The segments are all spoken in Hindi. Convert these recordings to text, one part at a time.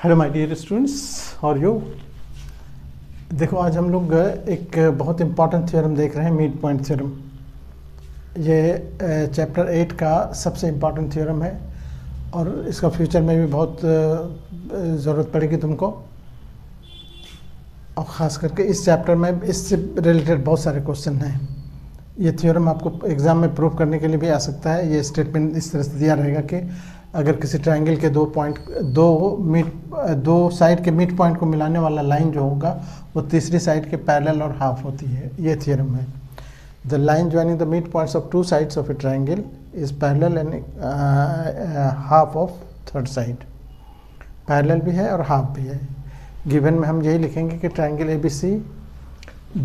Hello my dear students, how are you. देखो आज हम लोग एक बहुत इम्पॉर्टेंट थ्योरम देख रहे हैं, मिड पॉइंट थ्योरम। ये चैप्टर 8 का सबसे इम्पॉर्टेंट थ्योरम है और इसका फ्यूचर में भी बहुत ज़रूरत पड़ेगी तुमको। और ख़ास करके इस चैप्टर में इससे रिलेटेड बहुत सारे क्वेश्चन हैं। ये थ्योरम आपको एग्ज़ाम में प्रूव करने के लिए भी आ सकता है। ये स्टेटमेंट इस तरह से दिया रहेगा कि अगर किसी ट्रायंगल के दो साइड के मिड पॉइंट को मिलाने वाला लाइन जो होगा वो तीसरी साइड के पैरेलल और हाफ होती है। ये थ्योरम है। The line joining the mid points of two sides of A triangle is parallel and half of third side. Parallel भी है और हाफ भी है। गिवन में हम यही लिखेंगे कि triangle A B C,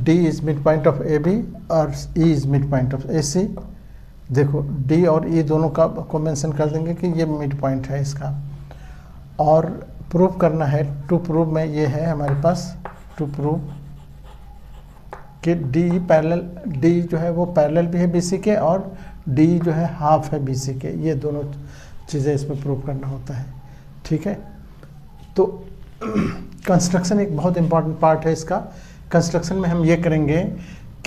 D is mid point of A B और E is mid point of A C. देखो D और E दोनों का को मेंशन कर देंगे कि ये मिड पॉइंट है इसका। और प्रूव करना है, टू प्रूव में ये है हमारे पास, टू प्रूव कि D जो है वो पैरेलल भी है BC के और D जो है हाफ है BC के। ये दोनों चीज़ें इसमें प्रूव करना होता है। ठीक है, तो कंस्ट्रक्शन एक बहुत इंपॉर्टेंट पार्ट है इसका। कंस्ट्रक्शन में हम ये करेंगे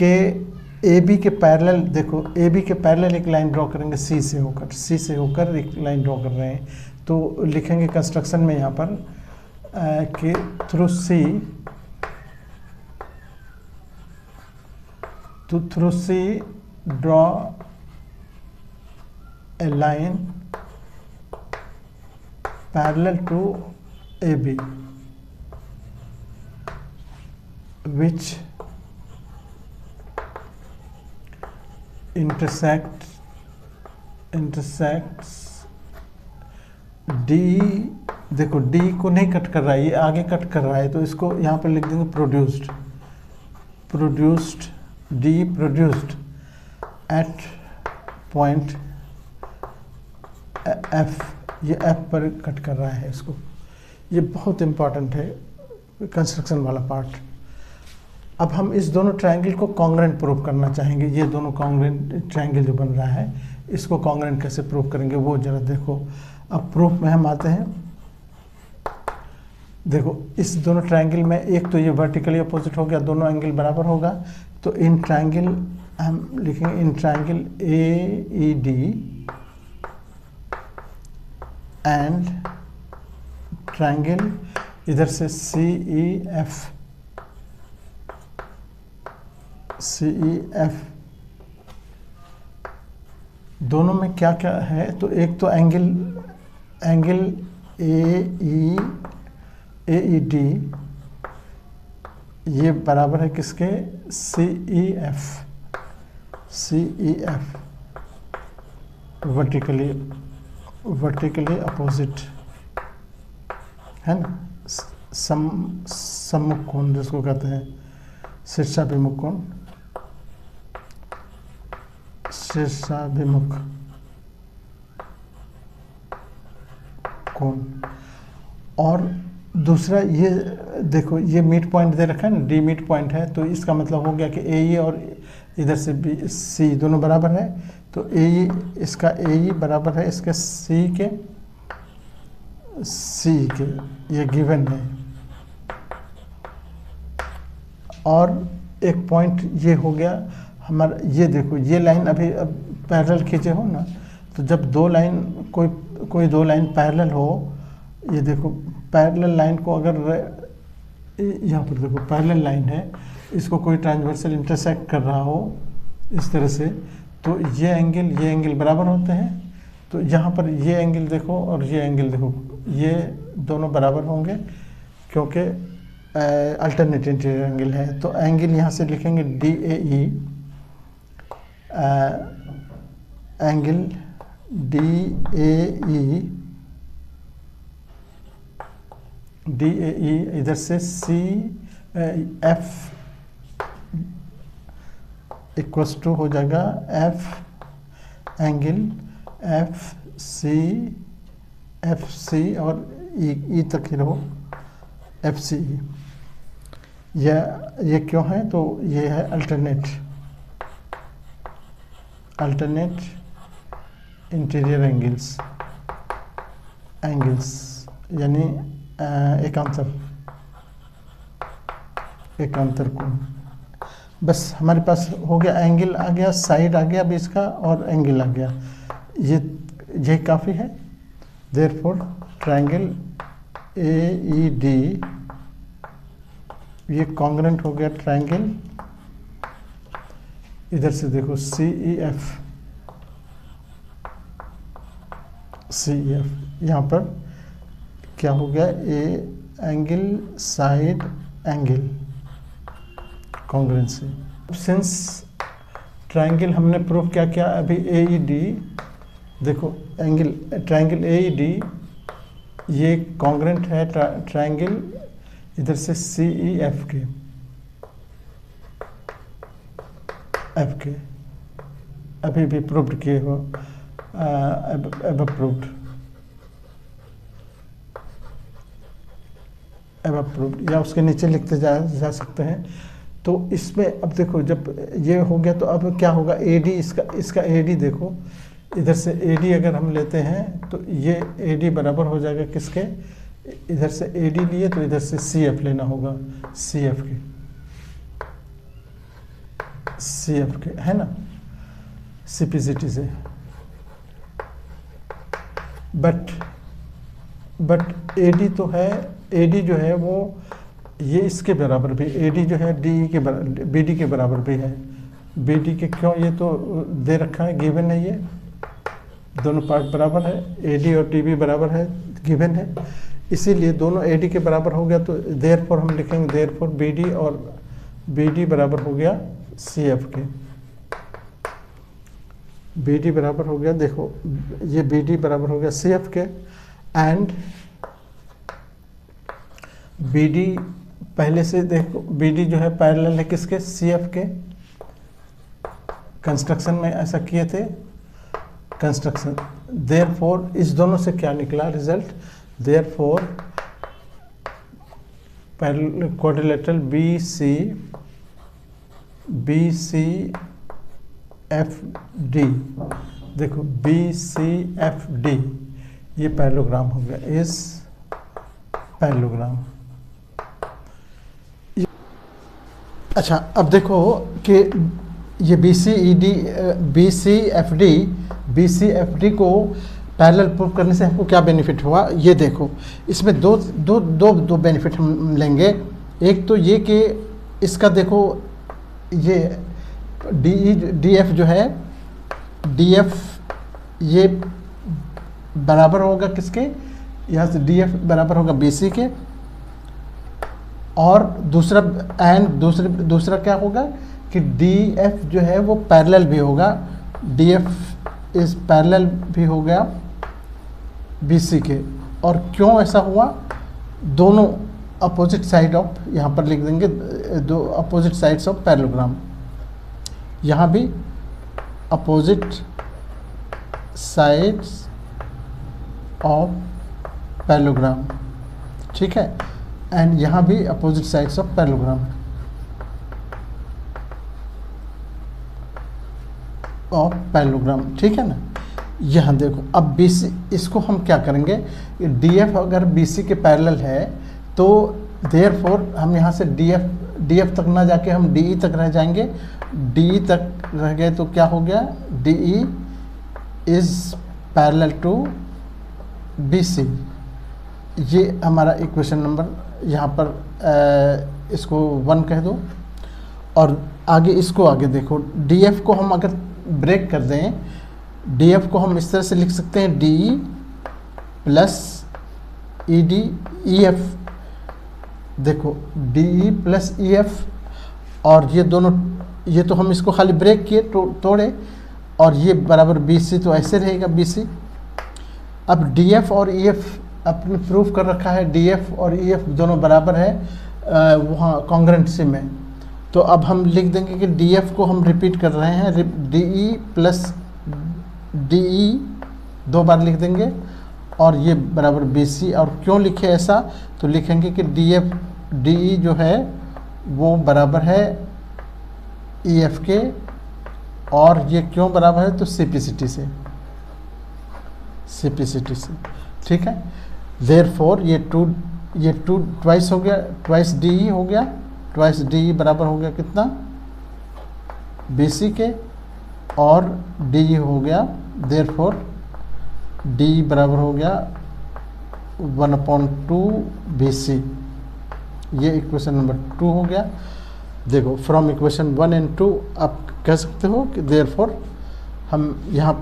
कि ए बी के पैरेलल, देखो ए बी के पैरेलल एक लाइन ड्रॉ करेंगे सी से होकर एक लाइन ड्रॉ कर रहे हैं। तो लिखेंगे कंस्ट्रक्शन में यहाँ पर कि through C draw a line parallel to A B which intersects D। देखो D को नहीं कट कर रहा है, ये आगे कट कर रहा है, तो इसको यहाँ पर लिख देंगे produced D produced at point F। ये F पर कट कर रहा है इसको। ये बहुत इम्पॉर्टेंट है कंस्ट्रक्शन वाला पार्ट। अब हम इस दोनों ट्रायंगल को कॉन्ग्रेंट प्रूव करना चाहेंगे। ये दोनों कॉन्ग्रेंट ट्रायंगल जो बन रहा है इसको कॉन्ग्रेंट कैसे प्रूव करेंगे वो जरा देखो। अब प्रूफ में हम आते हैं। देखो इस दोनों ट्रायंगल में एक तो ये वर्टिकली अपोजिट हो गया, दोनों एंगल बराबर होगा। तो इन ट्रायंगल हम लिखेंगे, in triangle AED and triangle इधर से CEF दोनों में क्या क्या है। तो एक तो एंगल AED ये बराबर है किसके, CEF वर्टिकली अपोजिट है ना, सम्मुख कोण जिसको कहते हैं, शीर्षाभिमुख कोण। और दूसरा ये देखो, ये मिड पॉइंट दे रखा है ना, D मिड पॉइंट है, तो इसका मतलब हो गया कि AE और इधर से C दोनों बराबर है। तो AE इसका AE बराबर है इसके C के, ये गिवन है। और एक पॉइंट ये हो गया हमारा, ये देखो ये लाइन अभी अब पैरेलल खींचे हो ना, तो जब दो लाइन कोई दो लाइन पैरेलल हो, ये देखो पैरेलल लाइन को अगर यहाँ पर देखो पैरेलल लाइन है, इसको कोई ट्रांसवर्सल इंटरसेक्ट कर रहा हो इस तरह से, तो ये एंगल बराबर होते हैं। तो यहाँ पर ये एंगल देखो और ये एंगल देखो, ये दोनों बराबर होंगे क्योंकि अल्टरनेटिव इंटीरियर एंगल है। तो एंगल यहाँ से लिखेंगे DAE, एंगल DAE इधर से CF इक्वल्स टू हो जाएगा F एंगल FC और E तक ही रहो, FCE। ये क्यों है, तो ये है अल्टरनेट इंटीरियर एंगल्स यानी एकांतर कोण। बस हमारे पास हो गया, एंगल आ गया, साइड आ गया बीच का और एंगल आ गया, ये काफ़ी है। देयरफॉर ट्रायंगल AED ये कॉन्ग्रेंट हो गया ट्रायंगल, इधर से देखो CEF यहाँ पर क्या हो गया, angle side angle कॉन्ग्रेंसी। Since triangle हमने प्रूव क्या किया अभी, AED देखो, एंगल ट्रायंगल AED ये कॉन्ग्रेंट है ट्रायंगल इधर से CEF के, F के, अभी भी प्रूव्ड किए हो, अब प्रूव्ड या उसके नीचे लिखते जा सकते हैं। तो इसमें अब देखो जब ये हो गया तो अब क्या होगा, AD इसका AD देखो, इधर से AD अगर हम लेते हैं तो ये AD बराबर हो जाएगा किसके, इधर से AD लिए तो इधर से CF लेना होगा, CF के है ना, CPCT से। बट AD तो है, AD जो है वो ये इसके बराबर भी, AD जो है DE के बराबर, BD के बराबर भी है। BD के क्यों, ये तो दे रखा है, गिवन है, ये दोनों पार्ट बराबर है, AD और TB बराबर है, गिवन है, इसीलिए दोनों AD के बराबर हो गया। तो देयरफॉर हम लिखेंगे देयरफॉर BD और BD बराबर हो गया CF के, BD बराबर हो गया, देखो ये BD बराबर हो गया CF के, एंड BD पहले से देखो, BD जो है पैरेलल है किसके, CF के। कंस्ट्रक्शन में ऐसा किए थे कंस्ट्रक्शन, देयरफॉर इस दोनों से क्या निकला result, therefore parallel quadrilateral BCFD, देखो BCFD ये पैरेललोग्राम हो गया, इस पैरेललोग्राम। अच्छा अब देखो कि ये BCFD को पैरेलल प्रूव करने से हमको क्या बेनिफिट हुआ, ये देखो इसमें दो बेनिफिट हम लेंगे। एक तो ये कि इसका देखो ये DF जो है, DF ये बराबर होगा किसके, यहाँ से DF बराबर होगा BC के, और दूसरा क्या होगा कि DF जो है वो पैरेलल भी होगा, DF इस पैरेलल भी हो गया BC के। और क्यों ऐसा हुआ, दोनों अपोजिट साइड ऑफ, यहाँ पर लिख देंगे दो अपोजिट साइड्स ऑफ पैरेललोग्राम, यहाँ भी अपोजिट साइड्स ऑफ पैरेललोग्राम, ठीक है, एंड यहाँ भी अपोजिट साइड्स ऑफ पैरेललोग्राम ठीक है ना। यहाँ देखो अब BC, इसको हम क्या करेंगे, DF अगर BC के पैरेलल है तो देयरफॉर हम यहाँ से DF तक ना जाके हम DE तक रह जाएंगे, DE तक रह गए तो क्या हो गया, DE is parallel to BC, ये हमारा इक्वेशन नंबर यहाँ पर इसको 1 कह दो। और आगे इसको आगे देखो, DF को हम अगर ब्रेक कर दें, DF को हम इस तरह से लिख सकते हैं DE प्लस EF, देखो DE प्लस EF, और ये दोनों, ये तो हम इसको खाली ब्रेक किए तोड़े, और ये बराबर BC तो ऐसे रहेगा BC। अब DF और EF अपने प्रूफ कर रखा है, DF और EF दोनों बराबर है वहाँ कॉन्ग्रेंसी में, तो अब हम लिख देंगे कि DF को हम रिपीट कर रहे हैं, DE प्लस DE 2 बार लिख देंगे, और ये बराबर BC। और क्यों लिखे ऐसा, तो लिखेंगे कि DE जो है वो बराबर है EF के, और ये क्यों बराबर है, तो CPCT से, ठीक है। देयरफॉर ये ये 2 ट्वाइस हो गया, ट्वाइस डी हो गया, ट्वाइस डी बराबर हो गया कितना, BC के, और डी हो गया, देयरफॉर डी बराबर हो गया 1/2 BC। ये इक्वेशन नंबर 2 हो गया। देखो फ्रॉम इक्वेशन 1 एंड 2 आप कह सकते हो कि देयरफॉर, हम यहाँ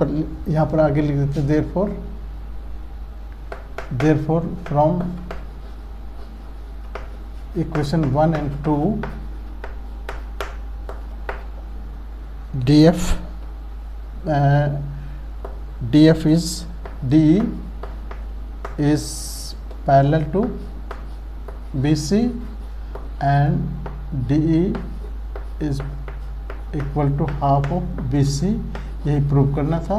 पर आगे लिख देते हैं therefore from equation 1 and 2 DE is parallel to BC and DE is equal to half of BC। यही प्रूव करना था,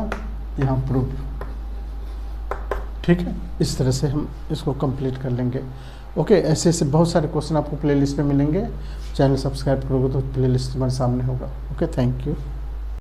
यहाँ प्रूव। ठीक है, इस तरह से हम इसको कंप्लीट कर लेंगे। ओके, ऐसे ऐसे बहुत सारे क्वेश्चन आपको प्लेलिस्ट में मिलेंगे। चैनल सब्सक्राइब करोगे तो प्लेलिस्ट तुम्हारे सामने होगा। Okay, thank you.